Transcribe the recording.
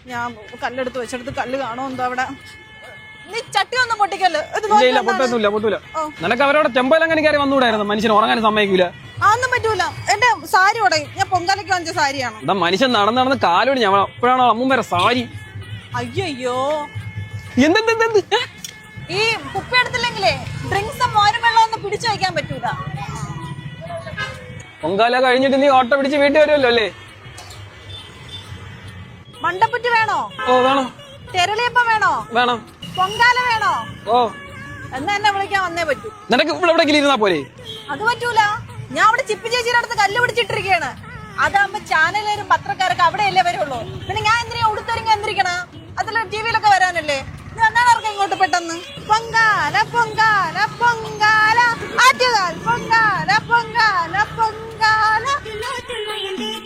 ഞാൻ കല്ലെടുത്ത് വെച്ചെടുത്ത് കല്ല് കാണോ എന്തോ അവിടെ. നീ ചട്ടി ഒന്നും പൊട്ടിക്കല്ല്. ഇല്ല പൊട്ടൂല. നിനക്ക് അവരോടെ ചെമ്പലങ്ങനെ കയറി വന്നുകൂടായിരുന്നു. മനുഷ്യൻ ഉറങ്ങാൻ സമ്മതിക്കൂല. അതൊന്നും പറ്റൂല. എന്റെ സാരി ഉടയും. ഞാൻ പൊങ്കാലയ്ക്ക് വാങ്ങിച്ച സാരിയാണ്. എന്താ മനുഷ്യൻ നടന്ന് കാലോടി ഞാൻ അപ്പോഴാണോ അമ്മ വരെ സാരി. അയ്യോ എന്ത് ഈ കുപ്പി എടുത്തില്ലെങ്കിലേ ഡ്രിങ്ക്സും മോരും വെള്ളം ഒന്നും പിടിച്ചു വയ്ക്കാൻ പറ്റൂല. പൊങ്കാല കഴിഞ്ഞിട്ട് നീ ഓട്ടോ പിടിച്ച് വീട്ടിൽ വരുമല്ലോ അല്ലേ? മണ്ടപ്പുറ്റ് വേണോ? ഓ വേണം. തെരളിയപ്പം വേണോ? വേണം. പൊങ്കാല വേണോ? ഓ എന്നാ എന്നെ വിളിക്കാൻ വന്നേ പറ്റൂ. നിനക്ക് ഇവിടെ എവിടെയെങ്കിലും ഇരുന്നാ പോലെ? അത് പറ്റൂല. ഞാൻ അവിടെ ചിപ്പി ചേച്ചിയുടെ അടുത്ത് കല്ല് പിടിച്ചിട്ടിരിക്കുകയാണ്. അതാകുമ്പോ ചാനലുകാരും പത്രക്കാരൊക്കെ അവിടെയല്ലേ വരുള്ളൂ. പിന്നെ ഞാൻ എന്തിനാ ഉടുത്തൊരുങ്ങി എന്തിരിക്കണം? അതിൽ ടിവിയിലൊക്കെ വരാനല്ലേ. നീ വന്നാണോ ഇങ്ങോട്ട് പെട്ടെന്ന്? പൊങ്കാല പൊങ്കാല പൊങ്കാല ആറ്റുകാൽ പൊങ്കാല പൊങ്കാല പൊങ്കാല. പൊങ്കാല